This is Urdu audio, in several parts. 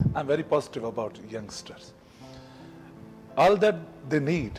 I'm very positive about youngsters. All that they need,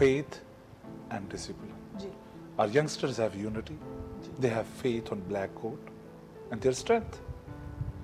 faith and discipline. Our youngsters have unity, they have faith on black coat and their strength.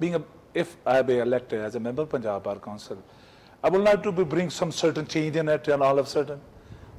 Being if I be elected as a member of Punjab Bar Council, I will not to be bring some certain change in it and all of sudden.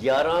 11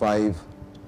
5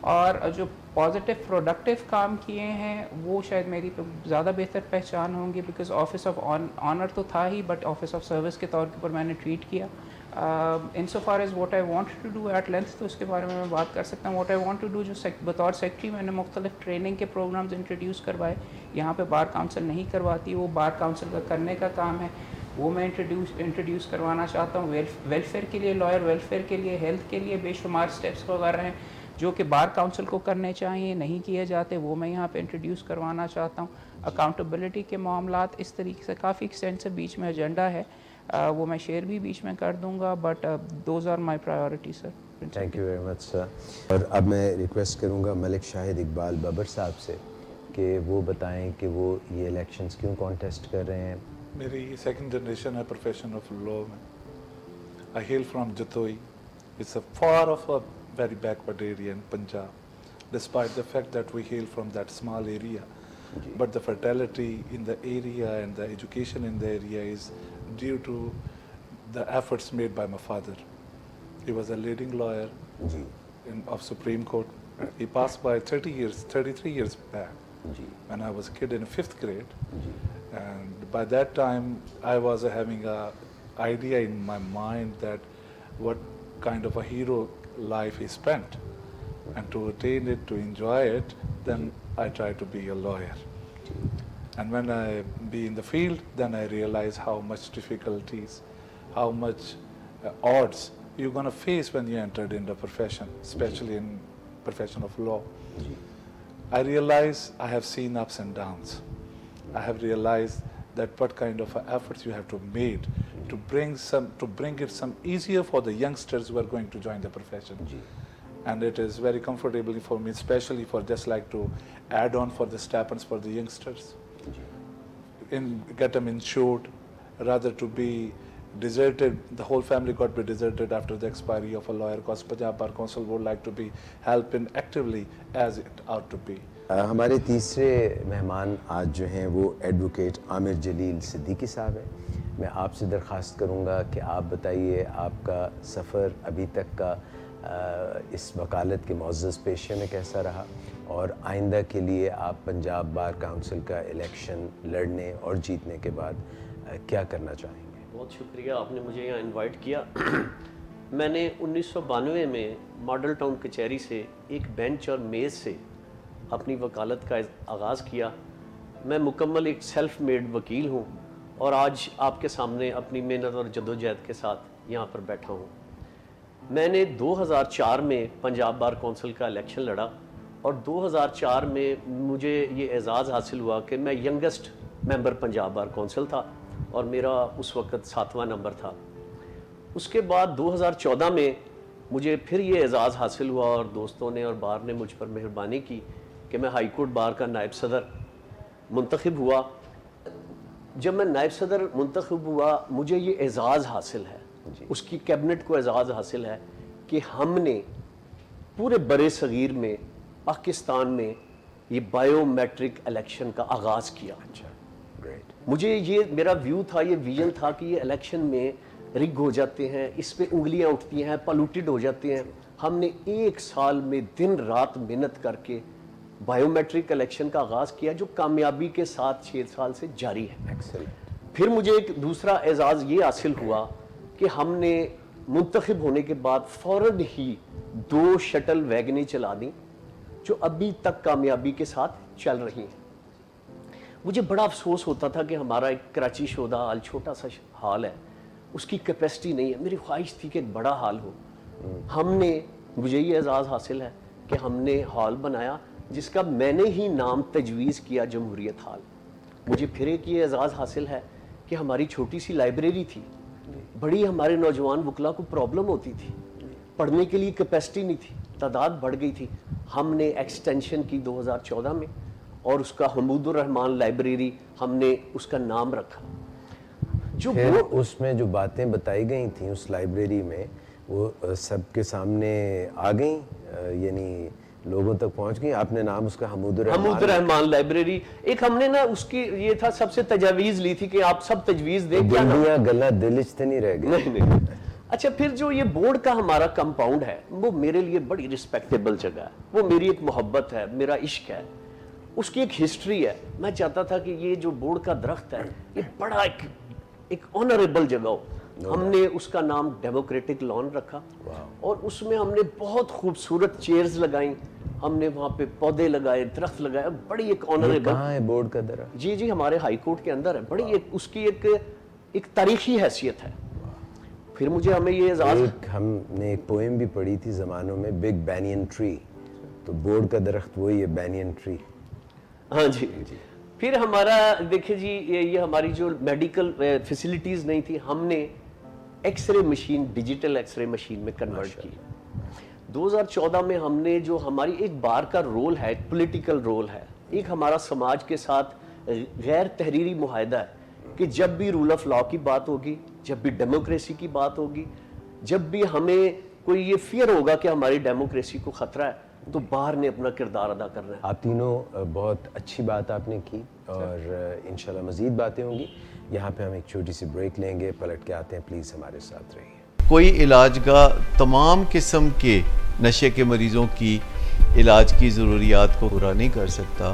اور جو پازیٹیو پروڈکٹیو کام کیے ہیں وہ شاید میری زیادہ بہتر پہچان ہوں گی, بیکاز آفس آف آنر تو تھا ہی, بٹ آفس آف سروس کے طور کے اوپر میں نے ٹریٹ کیا. In so far as what I want to do at length, تو اس کے بارے میں بات کر سکتا ہوں. What I want to do, جو بطور سیکٹری میں نے مختلف ٹریننگ کے پروگرامز انٹروڈیوس کروائے. یہاں پہ بار کاؤنسل نہیں کرواتی, وہ بار کاؤنسل کا کرنے کا کام ہے, وہ میں انٹروڈیوس کروانا چاہتا ہوں. ویلفیئر کے لیے, لائر ویلفیئر کے لیے, ہیلتھ کے لیے بے شمار اسٹیپس وغیرہ ہیں جو کہ بار کاؤنسل کو کرنے چاہیے, نہیں کیے جاتے, وہ میں یہاں پہ انٹروڈیوس کروانا چاہتا ہوں. اکاؤنٹیبلٹی کے معاملات اس طریقے سے کافی ایکسٹینسو بیچ میں ایجنڈا ہے, وہ میں شیئر بھی بیچ میں کر دوں گا, but those are my priority sir. Thank you very much sir. اور اب میں ریکویسٹ کروں گا ملک شاہد اقبال ببر صاحب سے کہ وہ بتائیں کہ وہ یہ الیکشنز کیوں کانٹیسٹ کر رہے ہیں. میری سیکنڈ جنریشن ہے پروفیشن آف لا میں. I hail from Jatoi. It's a far off a very backward area in Punjab, despite the fact that we hail from that small area. But the fertility in the area and the education in the area is due to the efforts made by my father. He was a leading lawyer of Supreme Court. He passed by 33 years back when I was a kid in 5th grade. And by that time I was having a idea in my mind that what kind of a hero life he spent, and to attain it, to enjoy it, then I try to be a lawyer. And when I be in the field, then I realize how much difficulties, how much odds you're going to face when you entered in the profession, especially in profession of law. I realize I have seen ups and downs. I have realized that what kind of efforts you have to make to bring it some easier for the youngsters who are going to join the profession. And it is very comfortable for me, especially for just like to add on for the stipends for the youngsters, get them insured, rather to be deserted, the whole family got be deserted after the expiry of a lawyer, because Punjab Bar Council would like to be helping actively as it ought to be. ہمارے تیسرے مہمان آج جو ہیں وہ ایڈوکیٹ عامر جلیل صدیقی صاحب ہیں. میں آپ سے درخواست کروں گا کہ آپ بتائیے آپ کا سفر ابھی تک کا اس وکالت کے معزز پیشے میں کیسا رہا, اور آئندہ کے لیے آپ پنجاب بار کاؤنسل کا الیکشن لڑنے اور جیتنے کے بعد کیا کرنا چاہیں گے. بہت شکریہ, آپ نے مجھے یہاں انوائٹ کیا. میں نے 1992 میں ماڈل ٹاؤن کچہری سے ایک بینچ اور میز سے اپنی وکالت کا آغاز کیا. میں مکمل ایک سیلف میڈ وکیل ہوں, اور آج آپ کے سامنے اپنی محنت اور جدوجہد کے ساتھ یہاں پر بیٹھا ہوں. میں نے 2004 میں پنجاب بار کونسل کا الیکشن لڑا, اور 2004 میں مجھے یہ اعزاز حاصل ہوا کہ میں ینگسٹ ممبر پنجاب بار کونسل تھا, اور میرا اس وقت 7واں نمبر تھا. اس کے بعد 2014 میں مجھے پھر یہ اعزاز حاصل ہوا, اور دوستوں نے اور بار نے مجھ پر مہربانی کی کہ میں ہائی کورٹ بار کا نائب صدر منتخب ہوا. جب میں نائب صدر منتخب ہوا, مجھے یہ اعزاز حاصل ہے, اس کی کیبنٹ کو اعزاز حاصل ہے کہ ہم نے پورے برے صغیر میں, پاکستان میں یہ بائیو میٹرک الیکشن کا آغاز کیا. مجھے یہ میرا ویو تھا, یہ ویژن تھا کہ یہ الیکشن میں رگ ہو جاتے ہیں, اس پہ انگلیاں اٹھتی ہیں, پالوٹیڈ ہو جاتے ہیں. ہم نے 1 سال میں دن رات محنت کر کے بائیو میٹرک الیکشن کا آغاز کیا, جو کامیابی کے ساتھ 6 سال سے جاری ہے. پھر مجھے ایک دوسرا اعزاز یہ حاصل ہوا کہ ہم نے منتخب ہونے کے بعد فوراً ہی 2 شٹل ویگنیں چلا دیں, جو ابھی تک کامیابی کے ساتھ چل رہی ہیں. مجھے بڑا افسوس ہوتا تھا کہ ہمارا ایک کراچی شودہ ہال, چھوٹا سا ہال ہے, اس کی کیپیسٹی نہیں ہے. میری خواہش تھی کہ ایک بڑا ہال ہو. ہم نے, مجھے یہ اعزاز حاصل ہے کہ ہم نے ہال بنایا جس کا میں نے ہی نام تجویز کیا, جمہوریت ہال. مجھے پھر ایک یہ اعزاز حاصل ہے کہ ہماری چھوٹی سی لائبریری تھی, بڑی ہمارے نوجوان وکلا کو پرابلم ہوتی تھی, پڑھنے کے لیے کیپیسٹی نہیں تھی, تعداد بڑھ گئی تھی. ہم نے ایکسٹینشن کی 2014 میں, اور اس کا حمود الرحمان لائبریری ہم نے اس کا نام رکھا. جو اس میں جو باتیں بتائی گئی تھیں اس لائبریری میں, وہ سب کے سامنے آ گئیں, یعنی لوگوں تک پہنچ گئی. آپ نے نام اس کا حمود الرحمان لائبریری, ایک ہم نے نا اس کی یہ تھا سب سے تجاویز لی تھی کہ آپ سب تجویز دیں, گلہ دلچ تو نہیں رہ گئی. نہیں, اچھا پھر جو یہ بورڈ کا ہمارا کمپاؤنڈ ہے وہ میرے لیے بڑی رسپیکٹیبل جگہ ہے, وہ میری ایک محبت ہے, میرا عشق ہے, اس کی ایک ہسٹری ہے. میں چاہتا تھا کہ یہ جو بورڈ کا درخت ہے یہ بڑا ایک آنریبل جگہ ہو. ہم نے اس کا نام ڈیموکریٹک لان رکھا اور اس میں ہم نے بہت خوبصورت چیئرز لگائیں, ہم نے وہاں پہ پودے لگائے, درخت لگائے, بڑی ایک آنریبل. کہاں ہے بورڈ کا درخت؟ جی ہمارے ہائی کورٹ کے اندر ہے. بڑی ایک اس کی ایک تاریخی حیثیت ہے. پھر مجھے ہمیں یہ اعزاز, ہم نے ایک پوئم بھی پڑھی تھی زمانوں میں, بگ بینین ٹری, تو بورڈ کا درخت وہی ہے, بینین ٹری. ہاں جی. پھر ہمارا دیکھیں جی یہ ہماری جو میڈیکل فیسلٹیز نہیں تھی, ہم نے X ray machine, digital X ray machine میں کنورٹ کی. 2014 میں ہم نے جو ہماری ایک بار کا رول ہے, پولیٹیکل رول ہے, ایک ہمارا سماج کے ساتھ غیر تحریری معاہدہ ہے کہ جب بھی رول آف لا کی بات ہوگی, جب بھی ڈیموکریسی کی بات ہوگی, جب بھی ہمیں کوئی یہ فیئر ہوگا کہ ہماری ڈیموکریسی کو خطرہ ہے, تو باہر نے اپنا کردار ادا کرنا ہے. آپ تینوں بہت اچھی بات آپ نے کی اور انشاءاللہ مزید باتیں ہوں گی. یہاں پہ ہم ایک چھوٹی سی بریک لیں گے, پلٹ کے آتے ہیں, پلیز ہمارے ساتھ رہیے. کوئی علاج گاہ تمام قسم کے نشے کے مریضوں کی علاج کی ضروریات کو پورا نہیں کر سکتا,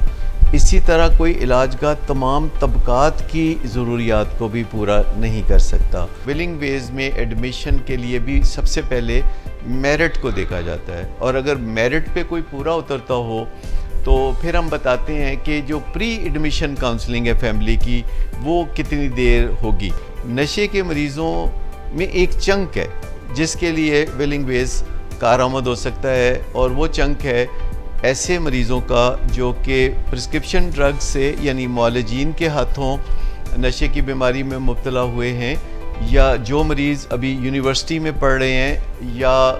اسی طرح کوئی علاج گاہ تمام طبقات کی ضروریات کو بھی پورا نہیں کر سکتا. ولنگ ویز میں ایڈمیشن کے لیے بھی سب سے پہلے میرٹ کو دیکھا جاتا ہے, اور اگر میرٹ پہ کوئی پورا اترتا ہو تو پھر ہم بتاتے ہیں کہ جو پری ایڈمیشن کاؤنسلنگ ہے فیملی کی وہ کتنی دیر ہوگی. نشے کے مریضوں میں ایک چنک ہے جس کے لیے ولنگ ویز کارآمد ہو سکتا ہے, اور وہ چنک ہے ایسے مریضوں کا جو کہ پرسکرپشن ڈرگ سے یعنی معالجین کے ہاتھوں نشے کی بیماری میں مبتلا ہوئے ہیں, یا جو مریض ابھی یونیورسٹی میں پڑھ رہے ہیں یا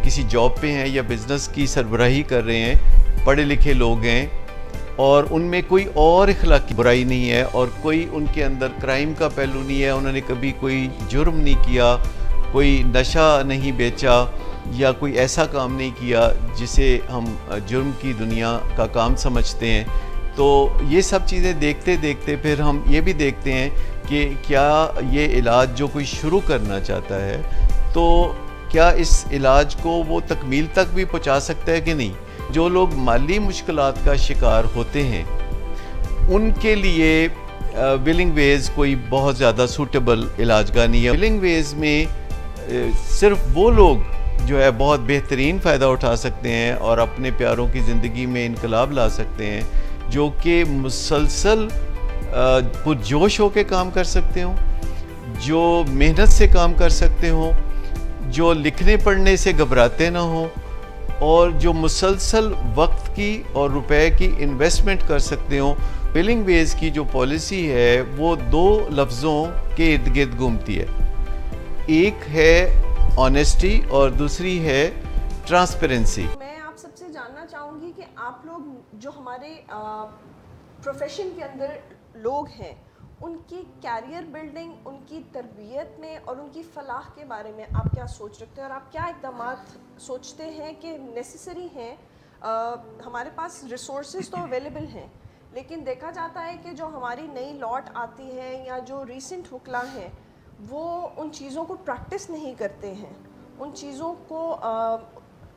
کسی جاب پہ ہیں یا بزنس کی سربراہی کر رہے ہیں, پڑھے لکھے لوگ ہیں اور ان میں کوئی اور اخلاقی برائی نہیں ہے اور کوئی ان کے اندر کرائم کا پہلو نہیں ہے, انہوں نے کبھی کوئی جرم نہیں کیا, کوئی نشہ نہیں بیچا یا کوئی ایسا کام نہیں کیا جسے ہم جرم کی دنیا کا کام سمجھتے ہیں. تو یہ سب چیزیں دیکھتے دیکھتے پھر ہم یہ بھی دیکھتے ہیں کہ کیا یہ علاج جو کوئی شروع کرنا چاہتا ہے تو کیا اس علاج کو وہ تکمیل تک بھی پہنچا سکتا ہے کہ نہیں. جو لوگ مالی مشکلات کا شکار ہوتے ہیں ان کے لیے ولنگ ویز کوئی بہت زیادہ سوٹیبل علاج گاہ نہیں ہے. ولنگ ویز میں صرف وہ لوگ جو ہے بہت بہترین فائدہ اٹھا سکتے ہیں اور اپنے پیاروں کی زندگی میں انقلاب لا سکتے ہیں, جو کہ مسلسل پرجوش ہو کے کام کر سکتے ہوں, جو محنت سے کام کر سکتے ہوں, جو لکھنے پڑھنے سے گھبراتے نہ ہوں, اور جو مسلسل وقت کی اور روپے کی انویسٹمنٹ کر سکتے ہوں. ولنگ ویز کی جو پالیسی ہے وہ دو لفظوں کے ارد گرد گھومتی ہے, ایک ہے آنیسٹی اور دوسری ہے ٹرانسپیرنسی. میں آپ سب سے جاننا چاہوں گی کہ آپ لوگ جو ہمارے پروفیشن کے اندر لوگ ہیں ان کی کیریئر بلڈنگ, ان کی تربیت میں اور ان کی فلاح کے بارے میں آپ کیا سوچ رکھتے ہیں اور آپ کیا اقدامات سوچتے ہیں کہ نیسیسری ہیں. ہمارے پاس ریسورسز تو اویلیبل ہیں لیکن دیکھا جاتا ہے کہ جو ہماری نئی لاٹ آتی ہے یا جو ریسنٹ وکلا ہیں وہ ان چیزوں کو پریکٹس نہیں کرتے ہیں, ان چیزوں کو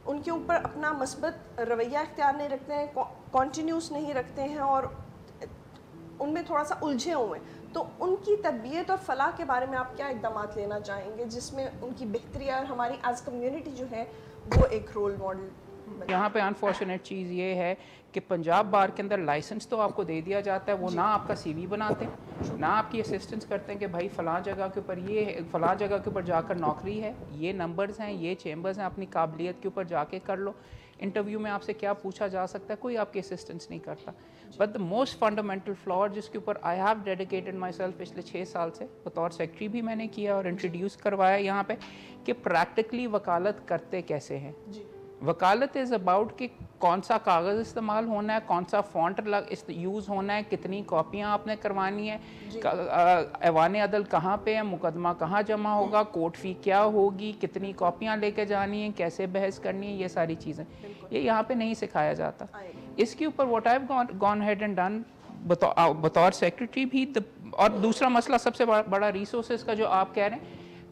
ان کے اوپر اپنا مثبت رویہ اختیار نہیں رکھتے ہیں, کنٹینیوس نہیں رکھتے ہیں اور ان میں تھوڑا سا الجھے ہوئے ہیں. تو ان کی تربیت اور فلاح کے بارے میں آپ کیا اقدامات لینا چاہیں گے جس میں ان کی بہتری اور ہماری ایز کمیونٹی جو ہے وہ ایک رول ماڈل. یہاں پہ انفارچونیٹ چیز یہ ہے کہ پنجاب بار کے اندر لائسنس تو آپ کو دے دیا جاتا ہے, وہ نہ آپ کا سی وی بناتے ہیں نہ آپ کی اسسٹنس کرتے ہیں کہ بھائی فلاں جگہ کے اوپر یہ فلاں جگہ کے اوپر جا کر نوکری ہے, یہ نمبرز ہیں, یہ چیمبرز ہیں, اپنی قابلیت کے اوپر جا کے کر لو. انٹرویو میں آپ سے کیا پوچھا جا سکتا ہے, کوئی آپ کی اسسٹنس نہیں کرتا. بٹ دا موسٹ فنڈامنٹل فلا جس کے اوپر I have dedicated my self پچھلے 6 سال سے بطور سیکٹری بھی میں نے کیا اور انٹروڈیوس کروایا یہاں پہ کہ پریکٹیکلی وکالت کرتے کیسے ہیں. وکالت از اباؤٹ کہ کون سا کاغذ استعمال ہونا ہے, کون سا فونٹ یوز ہونا ہے, کتنی کاپیاں آپ نے کروانی ہیں, ایوان عدل کہاں پہ ہے, مقدمہ کہاں جمع ہوگا, کورٹ فی کیا ہوگی, کتنی کاپیاں لے کے جانی ہیں, کیسے بحث کرنی ہے, یہ ساری چیزیں یہ یہاں پہ نہیں سکھایا جاتا. اس کے اوپر what I have gone head and done بطور سیکرٹری بھی. اور دوسرا مسئلہ سب سے بڑا ریسورسز کا جو آپ کہہ رہے ہیں,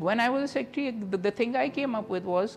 When I was a secretary, the thing I came up with was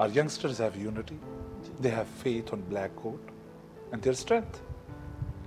Our youngsters have unity, they have faith on black coat and their strength.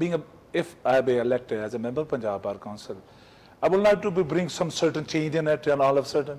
Being if I be elected as a member of Punjab Bar Council, I will not to be bring some certain change in it and all of a sudden.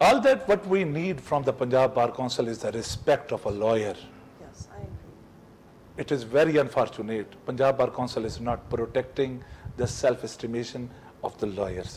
All that what we need from the Punjab Bar Council is the respect of a lawyer. Yes, I agree. It is very unfortunate. Punjab Bar Council is not protecting the self-estimation of the lawyers.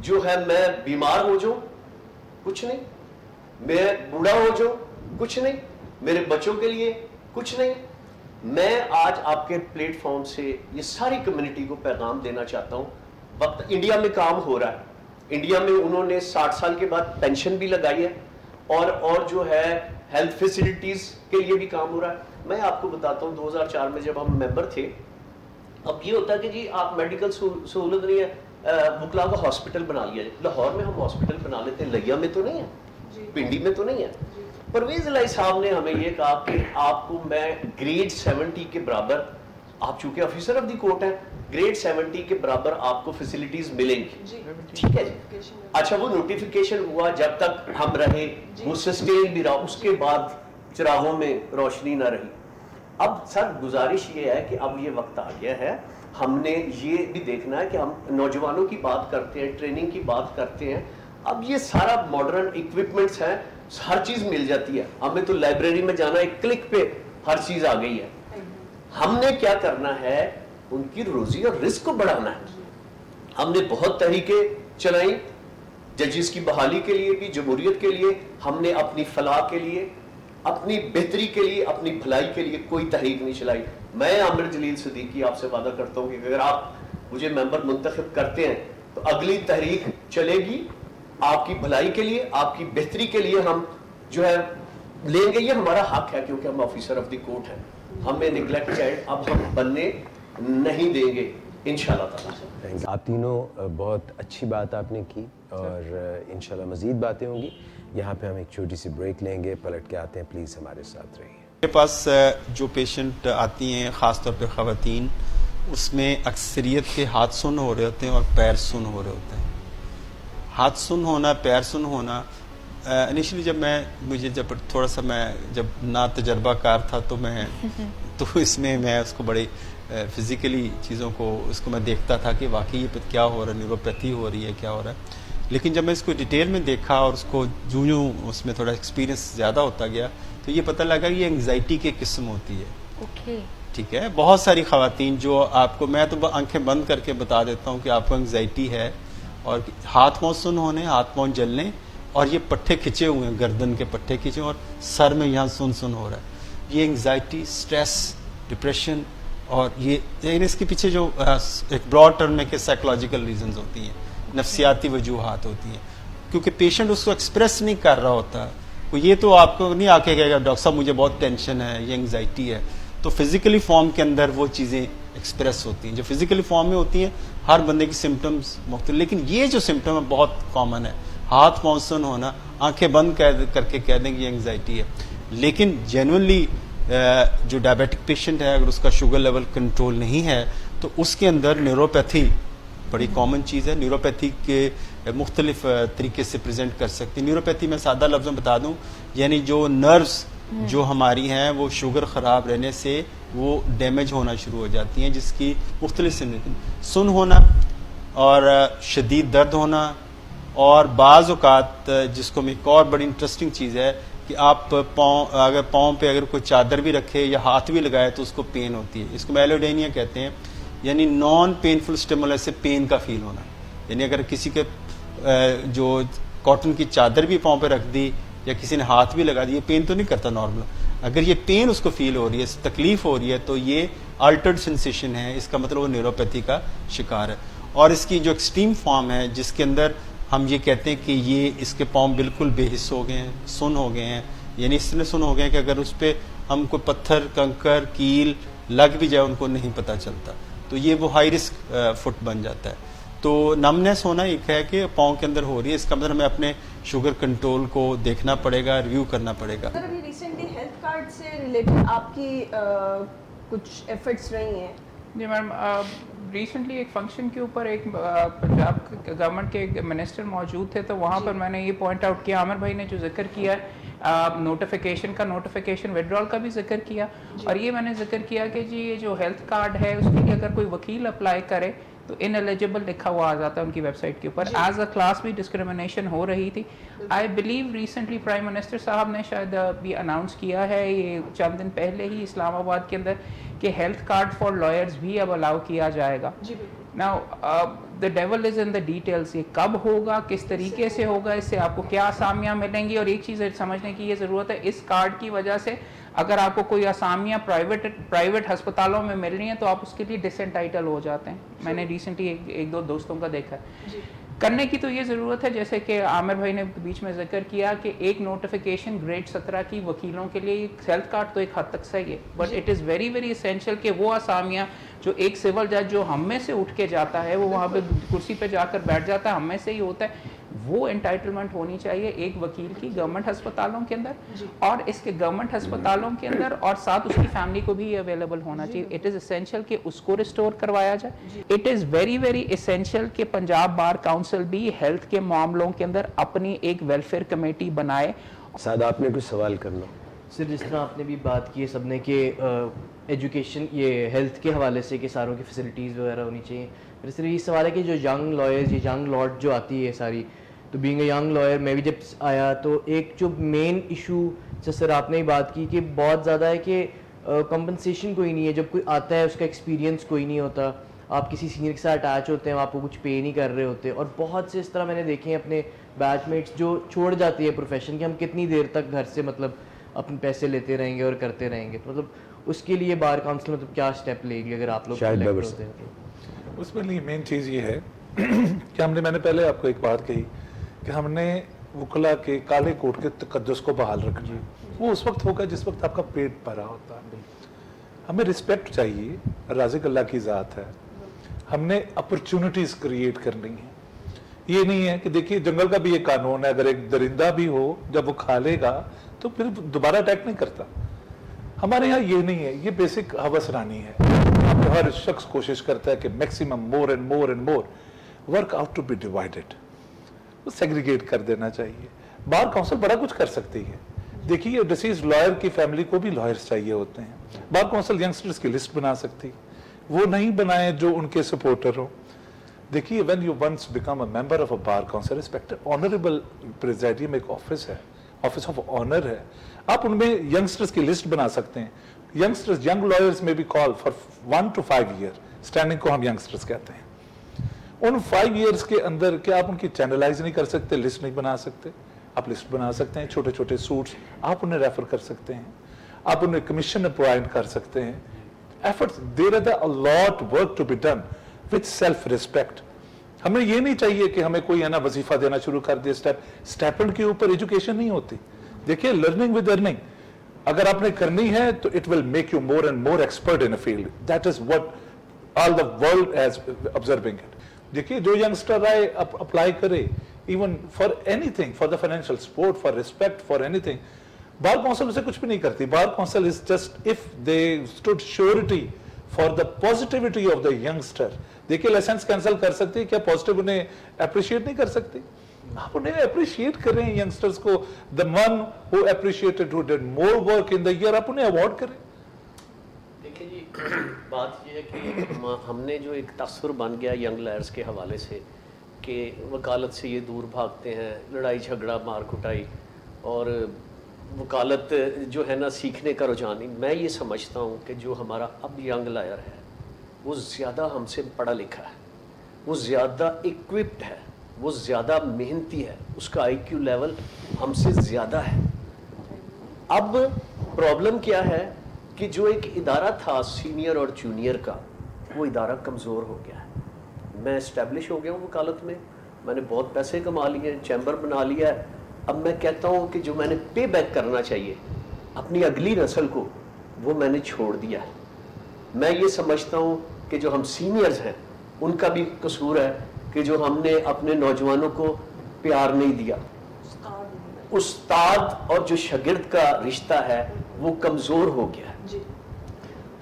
جو ہے میں بیمار ہو جاؤں کچھ نہیں, میں بوڑھا ہو جاؤں کچھ نہیں, میرے بچوں کے لیے کچھ نہیں. میں آج آپ کے پلیٹ فارم سے یہ ساری کمیونٹی کو پیغام دینا چاہتا ہوں. وقت انڈیا میں کام ہو رہا ہے, انڈیا میں انہوں نے 60 سال کے بعد پینشن بھی لگائی ہے, اور جو ہے ہیلتھ فیسلٹیز کے لیے بھی کام ہو رہا ہے. میں آپ کو بتاتا ہوں 2004 میں جب ہم ممبر تھے, اب یہ ہوتا ہے کہ جی آپ میڈیکل سہولت نہیں ہے, بکلا کا ہاسپٹل بنا لیا جائے. لاہور میں ہم ہاسپٹل بنا لیتے ہیں, لیا میں تو نہیں ہے, پنڈی میں تو نہیں ہے. پرویز الہی صاحب نے ہمیں یہ کہا کہ آپ کو میں گریڈ 70 کے برابر, آپ چونکہ آفیسر آف دی کورٹ ہیں, گریڈ 70 کے برابر آپ کو فیسلٹیز ملیں گی. ٹھیک ہے جی. اچھا وہ نوٹیفیکیشن ہوا, جب تک ہم رہے وہ سسٹین بھی رہا, اس کے بعد چراغوں میں روشنی نہ رہی. اب سر گزارش یہ ہے کہ اب یہ وقت آ گیا ہے, ہم نے یہ بھی دیکھنا ہے کہ ہم نوجوانوں کی بات کرتے ہیں, ٹریننگ کی بات کرتے ہیں. اب یہ سارا ماڈرن اکوپمنٹس ہیں, ہر چیز مل جاتی ہے, ہمیں تو لائبریری میں جانا, ایک کلک پہ ہر چیز آ گئی ہے. ہم نے کیا کرنا ہے, ان کی روزی اور رزق کو بڑھانا ہے. ہم نے بہت تحریکیں چلائیں, ججز کی بحالی کے لیے بھی, جمہوریت کے لیے. ہم نے اپنی فلاح کے لیے, اپنی بہتری کے لیے, اپنی بھلائی کے لیے کوئی تحریک نہیں چلائی. میں عامر جلیل صدیقی آپ سے وعدہ کرتا ہوں کہ اگر آپ مجھے ممبر منتخب کرتے ہیں تو اگلی تحریک چلے گی آپ کی بھلائی کے لیے, آپ کی بہتری کے لیے. ہم جو ہے لیں گے, یہ ہمارا حق ہے کیونکہ ہم آفیسر آف دی کورٹ ہیں. ہمیں نیگلیکٹ چائلڈ اب ہم بننے نہیں دیں گے انشاءاللہ تعالی. آپ تینوں بہت اچھی بات آپ نے کی, اور انشاءاللہ مزید باتیں ہوں گی. یہاں پہ ہم ایک چھوٹی سی بریک لیں گے, پلٹ کے آتے ہیں, پلیز ہمارے ساتھ رہیے. میرے پاس جو پیشنٹ آتی ہیں خاص طور پہ خواتین, اس میں اکثریت کے ہاتھ سن ہو رہے ہوتے ہیں اور پیر سن ہو رہے ہوتے ہیں. ہاتھ سن ہونا, پیر سن ہونا, انیشلی جب تھوڑا سا میں جب نا تجربہ کار تھا تو اس میں اس کو بڑی فزیکلی چیزوں کو اس کو میں دیکھتا تھا کہ واقعی یہ کیا ہو رہا ہے, نیوروپیتھی ہو رہی ہے, کیا ہو رہا ہے. لیکن جب میں اس کو ڈیٹیل میں دیکھا اور اس کو جو اس میں تھوڑا ایکسپیرینس زیادہ ہوتا گیا تو یہ پتہ لگا کہ یہ انگزائٹی کی قسم ہوتی ہے. ٹھیک ہے, بہت ساری خواتین جو آپ کو, میں تو آنکھیں بند کر کے بتا دیتا ہوں کہ آپ کو انگزائٹی ہے, اور ہاتھ پاؤں سن ہونے, ہاتھ پاؤں جلنے, اور یہ پٹھے کھچے ہوئے ہیں, گردن کے پٹھے کھچے, اور سر میں یہاں سن ہو رہا ہے. یہ انگزائٹی, سٹریس, ڈپریشن, اور یہ اس کے پیچھے جو ایک براڈ ٹرم میں کہ سائیکولوجیکل ریزنز ہوتی ہیں, نفسیاتی وجوہات ہوتی ہیں, کیونکہ پیشنٹ اس کو ایکسپریس نہیں کر رہا ہوتا. یہ تو آپ کو نہیں آ کے کہے گا ڈاکٹر صاحب مجھے بہت ٹینشن ہے, یہ انگزائٹی ہے. تو فزیکلی فارم کے اندر وہ چیزیں ایکسپریس ہوتی ہیں, جو فزیکلی فارم میں ہوتی ہیں. ہر بندے کی سمٹمز مختلف, لیکن یہ جو سمٹم ہے بہت کامن ہے, ہاتھ پاؤں سن ہونا, آنکھیں بند کر کے کہہ دیں کہ یہ انگزائٹی ہے. لیکن جینوئنلی جو ڈائبیٹک پیشنٹ ہے, اگر اس کا شوگر لیول کنٹرول نہیں ہے تو اس کے اندر نیوروپیتھی بڑی کامن چیز ہے. نیوروپیتھی کے مختلف طریقے سے پریزنٹ کر سکتی. نیوروپیتھی میں سادہ لفظ میں بتا دوں, یعنی جو نروز جو ہماری ہیں وہ شوگر خراب رہنے سے وہ ڈیمیج ہونا شروع ہو جاتی ہیں, جس کی مختلف سن ہونا اور شدید درد ہونا, اور بعض اوقات جس کو ایک اور بڑی انٹرسٹنگ چیز ہے کہ آپ پاؤں پہ اگر کوئی چادر بھی رکھے یا ہاتھ بھی لگائے تو اس کو پین ہوتی ہے. اس کو میلوڈینیا کہتے ہیں, یعنی نان پینفل اسٹیمولس سے پین کا فیل ہونا. یعنی اگر کسی کے جو کاٹن کی چادر بھی پاؤں پہ رکھ دی یا کسی نے ہاتھ بھی لگا دی, یہ پین تو نہیں کرتا نارمل. اگر یہ پین اس کو فیل ہو رہی ہے, تکلیف ہو رہی ہے, تو یہ الٹرڈ سینسیشن ہے, اس کا مطلب وہ نیوروپیتھی کا شکار ہے. اور اس کی جو ایکسٹریم فارم ہے جس کے اندر ہم یہ کہتے ہیں کہ یہ اس کے پاؤں بالکل بے حس ہو گئے ہیں, سن ہو گئے ہیں, یعنی اس طرح سن ہو گئے ہیں کہ اگر اس پہ ہم کو پتھر, کنکر, کیل لگ بھی جائے ان کو نہیں پتہ چلتا. تو یہ وہ ہائی رسک فٹ بن جاتا ہے. تو نمنس ہونا ایک ہے کہ پاؤں کے اندر ہو رہی ہے, اس کا مطلب ہمیں اپنے شوگر کنٹرول کو دیکھنا پڑے گا, ریویو کرنا پڑے گا. سر ابھی ریسنٹلی ہیلتھ کارڈ سے ریلیٹڈ آپ کی کچھ ایفرٹس رہی ہیں؟ جی میم, ریسنٹلی ایک فنکشن کے اوپر ایک پنجاب گورنمنٹ کے ایک منسٹر موجود تھے, تو وہاں پر میں نے یہ پوائنٹ آؤٹ کیا, عامر بھائی نے جو ذکر کیا ہے نوٹیفیکیشن وڈرال کا بھی ذکر کیا, اور یہ میں نے ذکر کیا کہ جی یہ جو ہیلتھ کارڈ ہے اس کے لیے اگر کوئی وکیل اپلائی کرے تو ان ایلیجیبل لکھا ہوا آ جاتا ہے ان کی ویب سائٹ کے اوپر. ایز اے کلاس بھی ڈسکریمنیشن ہو رہی تھی. I believe recently prime minister صاحب نے شاید بھی اناؤنس کیا ہے یہ چند دن پہلے ہی اسلام آباد کے اندر کہ ہیلتھ کارڈ فار لائرز بھی اب الاؤ کیا جائے گا. Now, the devil is in the details. یہ کب ہوگا, کس طریقے سے ہوگا, اس سے آپ کو کیا آسامیاں ملیں گی. اور ایک چیز سمجھنے کی یہ ضرورت ہے, اس کارڈ کی وجہ سے اگر آپ کو کوئی آسامیاں پرائیویٹ ہسپتالوں میں مل رہی ہیں تو آپ اس کے لیے ڈس انٹائٹل ہو جاتے ہیں. میں نے ریسنٹلی ایک دو دوستوں کا دیکھا ہے. کرنے کی تو یہ ضرورت ہے, جیسے کہ عامر بھائی نے بیچ میں ذکر کیا کہ ایک نوٹیفیکیشن گریڈ 17 کی وکیلوں کے لیے ہیلتھ کارڈ تو ایک حد تک صحیح ہے, but it is very very essential کہ وہ آسامیاں جو ایک سول جج جو ہم میں سے اٹھ کے جاتا ہے, وہ وہاں پہ کرسی پہ جا کر بیٹھ جاتا ہے, ہم میں سے ہی ہوتا ہے, وہ انٹائٹلمنٹ ہونی چاہیے ایک وکیل کی گورنمنٹ ہسپتالوں کے اندر, اور اس کے گورنمنٹ ہسپتالوں کے اندر, اور ساتھ اس کی فیملی کو بھی اویلیبل ہونا چاہیے. اٹ از اسینشیل کہ اس کو ریسٹور کروایا جائے. It is very very essential کہ پنجاب بار کاؤنسل بھی ہیلتھ کے معاملوں کے اندر اپنی ایک ویلفیئر کمیٹی بنائے. سعد, آپ نے کچھ سوال کرنا؟ سر, جس طرح آپ نے بھی بات کی ہے سب نے کہ ایجوکیشن, یہ ہیلتھ کے حوالے سے کہ ساروں کی فیسلٹیز وغیرہ ہونی چاہیے. میرا صرف یہ سوال ہے کہ جو ینگ لائرز, یہ ینگ لاٹ جو آتی ہے ساری, تو بینگ اے ینگ لائر میں بھی جب آیا تو ایک جو مین ایشو سے سر آپ نے ہی بات کی کہ بہت زیادہ ہے کہ کمپنسیشن کوئی نہیں ہے. جب کوئی آتا ہے اس کا ایکسپیرینس کوئی نہیں ہوتا, آپ کسی سینئر کے ساتھ اٹیچ ہوتے ہیں, آپ کو کچھ پے نہیں کر رہے ہوتے, اور بہت سے اس طرح میں نے دیکھے ہیں اپنے بیچ میٹس جو چھوڑ جاتی ہے پروفیشن کہ ہم کتنی دیر تک گھر سے مطلب اپنے پیسے لیتے رہیں گے اور کرتے رہیں گے. مطلب اس کے لیے بار کاؤنسل مطلب کیا اسٹیپ لے گی اگر آپ لوگ ہوتے ہیں؟ اس میں لیے مین چیز یہ ہے کہ میں نے پہلے آپ کو ایک بات کہی کہ ہم نے وکلا کے کالے کوٹ کے تقدس کو بحال رکھنا. وہ اس وقت ہوگا جس وقت آپ کا پیٹ بھرا ہوتا ہے. ہمیں رسپیکٹ چاہیے, رازق اللہ کی ذات ہے, ہم نے اپرچونٹیز کریٹ کرنی ہیں. یہ نہیں ہے کہ دیکھیے جنگل کا بھی ایک قانون ہے, اگر ایک درندہ بھی ہو جب وہ کھا لے گا تو پھر دوبارہ اٹیک نہیں کرتا. ہمارے یہاں یہ نہیں ہے, یہ بیسک ہوس رانی ہے. ہر شخص کوشش کرتا ہے کہ maximum more and more and more work out to be divided, segregate کر دینا چاہیے. بار کاؤنسل بڑا کچھ کر سکتی ہے. دیکھیے ڈسیز لائر کی فیملی کو بھی لائرز چاہیے ہوتے ہیں. بار کاؤنسل ینگسٹرز کی لسٹ بنا سکتی, وہ نہیں بنائے جو ان کے سپورٹر ہوں. دیکھیے when you once become a member of a bar council, respected honorable presidium ایک آفس ہے, آفس آف آنر ہے, آپ ان میں ینگسٹرز کی لسٹ بنا سکتے ہیں. ینگسٹرز, ینگ لائرز میں بھی call for 1 to 5 year standing کو ہم ینگسٹرز کہتے ہیں. ان 5 years کے اندر کیا آپ ان کی چینلائز نہیں کر سکتے, لسٹ نہیں بنا سکتے؟ آپ لسٹ بنا سکتے ہیں. چھوٹے چھوٹے سوٹس آپ انہیں ریفر کر سکتے ہیں, آپ انہیں کمیشن اپوائنٹ کر سکتے ہیں. Efforts, there is a lot work to be done with self respect. ہمیں یہ نہیں چاہیے کہ ہمیں کوئی ہے نا وظیفہ دینا شروع کر دے. اسٹیپنڈ کے اوپر ایجوکیشن نہیں ہوتی. دیکھیے لرننگ ود ارننگ اگر آپ نے کرنی ہے تو it will make you more and more expert in a field. That is what all the world as observing it. دیکھیے جو ینگسٹر آئے اپلائی کرے, even for any thing, for the financial support, for respect, for any thing. Bar council اسے کچھ بھی نہیں کرتی. Bar council is just if they stood surety for the positivity of the youngster. دیکھیے لائسنس کینسل کر سکتی, کیا پازیٹیو انہیں اپریشیٹ نہیں کر سکتی؟ آپ انہیں اپریشیٹ کریں ینگسٹرز کو. the one who appreciated, who did more work in the year, آپ انہیں ایوارڈ کریں. دیکھیں جی, بات یہ ہے کہ ہم نے جو ایک تصور بن گیا ینگ لائرز کے حوالے سے کہ وکالت سے یہ دور بھاگتے ہیں, لڑائی جھگڑا مار کٹائی, اور وکالت جو ہے نا سیکھنے کا رجحان نہیں. میں یہ سمجھتا ہوں کہ جو ہمارا اب ینگ لائر ہے وہ زیادہ ہم سے پڑھا لکھا ہے, وہ زیادہ اکوپڈ ہے, وہ زیادہ محنتی ہے, اس کا آئی کیو لیول ہم سے زیادہ ہے. اب پرابلم کیا ہے کہ جو ایک ادارہ تھا سینئر اور جونیئر کا, وہ ادارہ کمزور ہو گیا ہے. میں اسٹیبلش ہو گیا ہوں وکالت میں نے بہت پیسے کما لیے, چیمبر بنا لیا ہے. اب میں کہتا ہوں کہ جو میں نے پے بیک کرنا چاہیے اپنی اگلی نسل کو, وہ میں نے چھوڑ دیا ہے. میں یہ سمجھتا ہوں کہ جو ہم سینئرز ہیں ان کا بھی قصور ہے کہ جو ہم نے اپنے نوجوانوں کو پیار نہیں دیا. استاد اور جو شاگرد کا رشتہ ہے وہ کمزور ہو گیا ہے.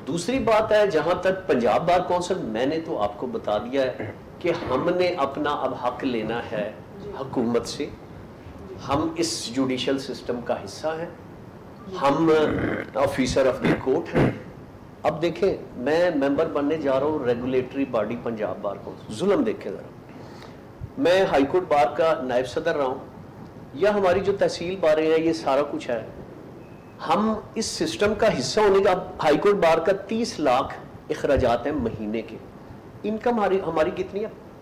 دوسری بات ہے, جہاں تک پنجاب بار کونسل, میں نے تو آپ کو بتا دیا ہے کہ ہم نے اپنا اب حق لینا ہے حکومت سے. ہم اس جوڈیشل سسٹم کا حصہ ہیں, ہم آفیسر آف دی کورٹ ہیں. اب دیکھیں, میں ممبر بننے جا رہا ہوں regulatory body Punjab bar council. ظلم دیکھیں ذرا, میں ہائی کورٹ بار کا نائب صدر رہا ہوں, یا ہماری جو تحصیل باریں ہیں, یہ سارا کچھ ہے. ہم اس سسٹم کا حصہ ہونے کا, ہائی کورٹ بار کا 30 لاکھ اخراجات ہیں مہینے کے. انکم ہماری کتنی ہے؟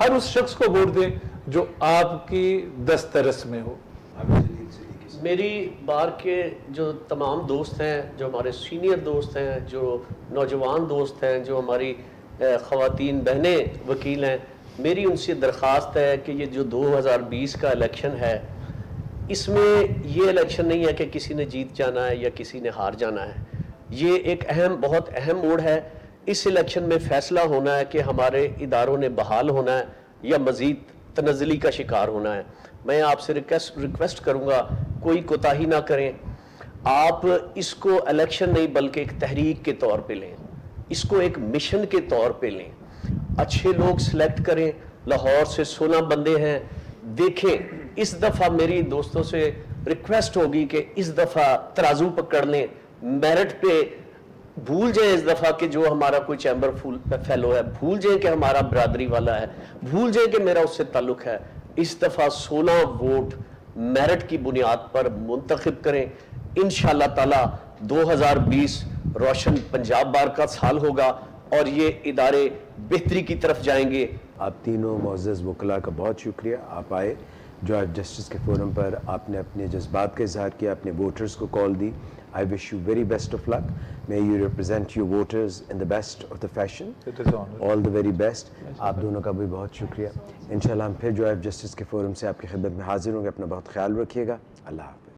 ہر اس شخص کو ووٹ دیں جو آپ کی دسترس میں ہو. میری بار کے جو تمام دوست ہیں, جو ہمارے سینئر دوست ہیں, جو نوجوان دوست ہیں, جو ہماری خواتین بہنیں وکیل ہیں, میری ان سے درخواست ہے کہ یہ جو 2020 کا الیکشن ہے, اس میں یہ الیکشن نہیں ہے کہ کسی نے جیت جانا ہے یا کسی نے ہار جانا ہے. یہ ایک بہت اہم موڑ ہے. اس الیکشن میں فیصلہ ہونا ہے کہ ہمارے اداروں نے بحال ہونا ہے یا مزید تنزلی کا شکار ہونا ہے. میں آپ سے ریکویسٹ کروں گا کوئی کوتاہی نہ کریں. آپ اس کو الیکشن نہیں بلکہ ایک تحریک کے طور پہ لیں, اس کو ایک مشن کے طور پہ لیں. اچھے لوگ سلیکٹ کریں. لاہور سے 16 بندے ہیں. دیکھیں اس دفعہ میری دوستوں سے ریکویسٹ ہوگی کہ اس دفعہ ترازو پکڑ لیں, میرٹ پہ بھول جائیں اس دفعہ کہ جو ہمارا کوئی چیمبر فیلو ہے, بھول جائیں کہ ہمارا برادری والا ہے, بھول جائیں کہ میرا اس سے تعلق ہے. اس دفعہ 16 ووٹ میرٹ کی بنیاد پر منتخب کریں. انشاءاللہ تعالی 2020 روشن پنجاب بار کا سال ہوگا اور یہ ادارے بہتری کی طرف جائیں گے. آپ تینوں معزز وکلاء کا بہت شکریہ. آپ آئے جوائے جسٹس کے فورم پر, آپ نے اپنے جذبات کا اظہار کیا, اپنے ووٹرز کو کال دی. I wish you very best of luck. May you represent your voters in the best of the fashion. It is honored. All the very best. آپ دونوں کا بھی بہت شکریہ. انشاءاللہ ہم پھر جوائے جسٹس کے فورم سے آپ کی خدمت میں حاضر ہوں گے. اپنا بہت خیال رکھیے گا. اللہ حافظ.